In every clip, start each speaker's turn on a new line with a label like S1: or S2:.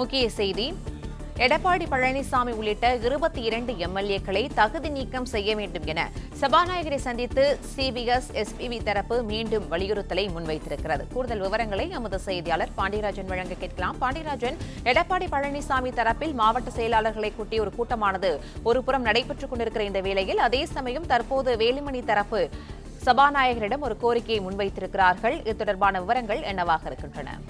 S1: முக்கிய செய்தி: எடப்பாடி பழனிசாமி உள்ளிட்ட 22 எம்எல்ஏக்களை தகுதி நீக்கம் செய்ய வேண்டும் என சபாநாயகரை சந்தித்து சிபிஎஸ் எஸ்பிவி தரப்பு மீண்டும் வலியுறுத்தலை முன்வைத்திருக்கிறது. கூடுதல் விவரங்களை எமது செய்தியாளர் பாண்டியராஜன் வழங்க கேட்கலாம். பாண்டியராஜன், எடப்பாடி பழனிசாமி தரப்பில் மாவட்ட செயலாளர்களை கூட்டிய ஒரு கூட்டமானது ஒருபுறம் நடைபெற்றுக் கொண்டிருக்கிற இந்த வேளையில், அதே சமயம் தற்போது வேலுமணி தரப்பு சபாநாயகரிடம் ஒரு கோரிக்கையை முன்வைத்திருக்கிறார்கள். இது தொடர்பான விவரங்கள் என்னவாக இருக்கின்றன?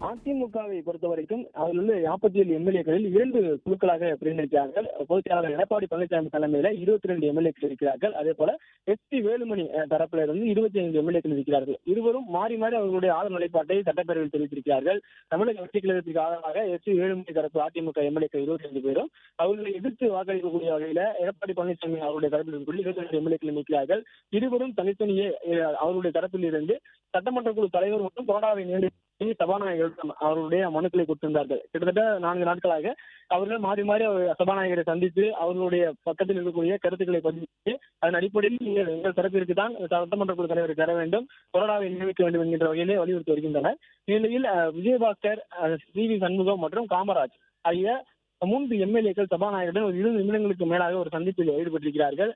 S2: அதிமுகவை பொறுத்தவரைக்கும் அதில் உள்ள 47 எம்எல்ஏக்களில் 2 குழுக்களாக பிரிந்திருக்கிறார்கள். பொதுச் செயலாளர் எடப்பாடி பழனிசாமி தலைமையில 22 எம்எல்ஏக்கள் இருக்கிறார்கள். அதே போல எஸ்பி வேலுமணி தரப்பில இருந்து 25 எம்எல்ஏக்கள் இருக்கிறார்கள். இருவரும் மாறி மாறி அவர்களுடைய ஆதரவு நிலைப்பாட்டை சட்டப்பேரவையில் தெரிவித்திருக்கிறார்கள். தமிழக வெற்றிக் கழகத்திற்கு ஆதரவாக எஸ்பி வேலுமணி தரப்பு அதிமுக எம்எல்ஏக்கள் 25 பேரும், அவர்களை எதிர்த்து வாக்களிக்கக்கூடிய வகையில எடப்பாடி பழனிசாமி அவருடைய தரப்பில் இருக்கக்கூடிய 22 எம்எல்ஏக்கள் இருக்கிறார்கள். இருவரும் தனித்தனியே அவருடைய தரப்பில் இருந்து சட்டமன்ற குழு தலைவர் மற்றும் கொறடாவை நியமித்து சபாநாயகர் அவருடைய மனுக்களை கொடுத்திருந்தார்கள். கிட்டத்தட்ட 4 நாட்களாக அவர்கள் மாறி மாறி சபாநாயகரை சந்தித்து அவர்களுடைய பக்கத்தில் இருக்கக்கூடிய கருத்துக்களை பதிவு, அதன் அடிப்படையில் எங்கள் தரப்பிற்கு தான் சட்டமன்ற குழு தலைவரை தர வேண்டும், கொறடாவை நியமிக்க வேண்டும் என்கின்ற வகையிலே வலியுறுத்தி வருகின்றனர். இந்நிலையில் விஜயபாஸ்கர், சி.வி. சண்முகம் மற்றும் காமராஜ் ஆகிய 3 எம்எல்ஏக்கள் சபாநாயகருடன் ஒரு 20 நிமிடங்களுக்கு மேலாக ஒரு சந்திப்பில் ஈடுபட்டிருக்கிறார்கள்.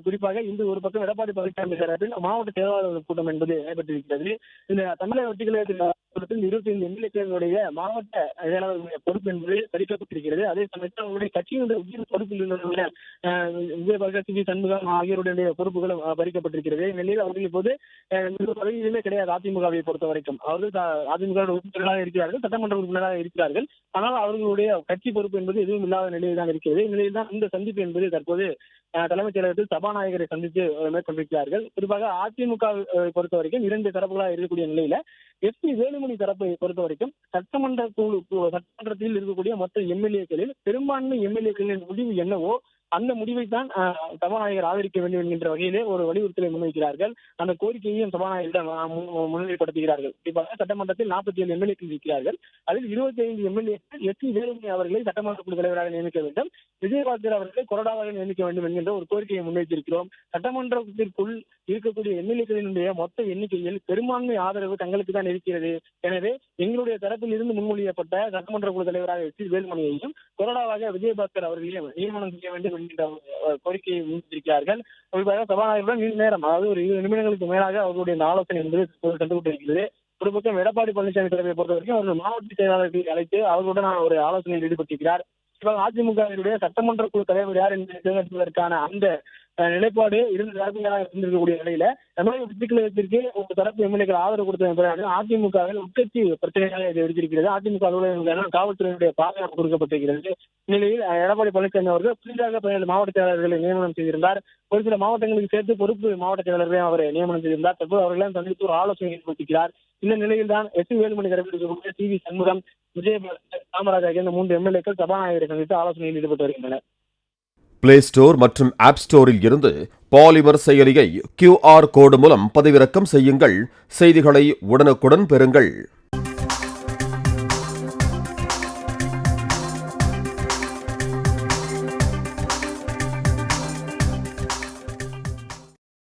S2: குறிப்பாக இன்று ஒரு பக்கம் எடப்பாடி பழனிசாமி தரப்பில் மாவட்ட செயலாளர்கள் கூட்டம் என்பது நடைபெற்றிருக்கிறது. இந்த தமிழக வெற்றிக் கழகத்தில் 25 எம்எல்ஏக்களுடைய மாவட்ட செயலாளர்களுடைய பொறுப்பு என்பது சரிக்கப்பட்டிருக்கிறது. அதே சமயத்தில் அவருடைய கட்சியினுடைய உயர் பொறுப்பில் இருந்த விஜயபாஸ்கர், சி.வி. சண்முகம் ஆகியோருடைய பொறுப்புகளும் பறிக்கப்பட்டிருக்கிறது. இந்நிலையில் அவர்கள் இப்போது பதவியிலுமே கிடையாது. அதிமுகவை பொறுத்த வரைக்கும் அவர்கள் அதிமுக உறுப்பினராக இருக்கிறார்கள், சட்டமன்ற உறுப்பினராக இருக்கிறார்கள். ஆனால் அவர்களுடைய கட்சி பொறுப்பு என்பது எதுவும் இல்லாத நிலையில் தான் இருக்கிறது. இந்நிலையில் தான் இந்த சந்திப்பு என்பது தற்போது தலைமைச் செயலகத்தில் சபாநாயகரை சந்தித்து மேற்கொண்டிருக்கிறார்கள். குறிப்பாக அதிமுக பொறுத்த வரைக்கும் 2 தரப்புகளாக இருக்கக்கூடிய நிலையில எஸ்பி வேலுமணி தரப்பை பொறுத்த வரைக்கும் சட்டமன்றத்தில் இருக்கக்கூடிய மற்ற எம்எல்ஏக்களில் பெரும்பான்மை எம்எல்ஏக்களின் முடிவு என்னவோ அந்த முடிவை தான் சபாநாயகர் ஆதரிக்க வேண்டும் என்கின்ற வகையிலே ஒரு வலியுறுத்தலை முன்வைக்கிறார்கள். அந்த கோரிக்கையையும் சபாநாயகரிடம் முன்னிலைப்படுத்துகிறார்கள். குறிப்பாக சட்டமன்றத்தில் 47 எம்எல்ஏக்கள் இருக்கிறார்கள். அதில் 25 எம்எல்ஏக்கள் எஸ்பி வேலுமணி அவர்களை சட்டமன்ற குழு தலைவராக நியமிக்க வேண்டும், விஜயபாஸ்கர் அவர்களை கொறடாவாக நியமிக்க வேண்டும் என்கின்ற ஒரு கோரிக்கையை முன்வைத்திருக்கிறோம். சட்டமன்றத்திற்குள் இருக்கக்கூடிய எம்எல்ஏக்களினுடைய மொத்த எண்ணிக்கையில் பெரும்பான்மை ஆதரவு தங்களுக்கு தான் இருக்கிறது. எனவே எங்களுடைய தரப்பில் இருந்து முன்மொழியப்பட்ட சட்டமன்ற குழு தலைவராக எஸ்பி வேலுமணியையும் கொறடாவாக விஜயபாஸ்கர் அவர்களையும் நியமனம் செய்ய வேண்டும் என்கின்ற கோரிக்கையை முன்வைத்திருக்கிறார்கள். குறிப்பாக சபாநாயகருடன் நீண்ட நேரம், அதாவது ஒரு 20 நிமிடங்களுக்கு மேலாக அவர்களுடைய இந்த ஆலோசனை என்பது கண்டுகொண்டிருக்கிறது. ஒரு பக்கம் எடப்பாடி பழனிசாமி தரப்பை பொறுத்த வரைக்கும் அவர்கள் மாவட்ட செயலாளர்களை அழைத்து அவர்களுடன் ஒரு ஆலோசனையில் ஈடுபட்டிருக்கிறார். அதிமுகவினுடைய சட்டமன்ற குழு தலைவர் யார் என்று தேர்ந்தெடுப்பதற்கான அந்த நிலைப்பாடு 2 தரப்பினராக இருந்திருக்கக்கூடிய நிலையில தமிழக வெற்றிக் கழகத்திற்கு ஒரு தரப்பு எம்எல்ஏக்கள் ஆதரவு கொடுத்த பிறகு அதிமுகவில் உட்கட்சி பிரச்சனையாக இது எடுத்திருக்கிறது. அதிமுக அலுவலகங்கள் காவல்துறையினுடைய பாதுகாப்பு கொடுக்கப்பட்டிருக்கிறது. இந்நிலையில் எடப்பாடி பழனிசாமி அவர்கள் புதிதாக 17 மாவட்ட செயலாளர்களை நியமனம் செய்திருந்தார். ஒரு சில மாவட்டங்களுக்கு சேர்த்து பொறுப்பு மாவட்ட செயலாளர்களையும் அவர் நியமனம் செய்திருந்தார். தற்போது அவர்களையும் சந்தித்து ஒரு ஆலோசனை ஏற்படுத்திக்கிறார். இந்த நிலையில் தான் எஸ்பி வேலுமணி தரப்பில் இருக்கக்கூடிய சி.வி. சண்முகம், விஜயபாஸ்கர், காமராஜ் ஆகிய 3 எம்எல்ஏக்கள் சபாநாயகரை சந்தித்து ஆலோசனையில் ஈடுபட்டு வருகின்றனர்.
S3: பிளே ஸ்டோர் மற்றும் ஆப் ஸ்டோரில் இருந்து பாலிமர் செயலியை QR கோடு மூலம் பதிவிறக்கம் செய்யுங்கள். செய்திகளை உடனுக்குடன் பெறுங்கள்.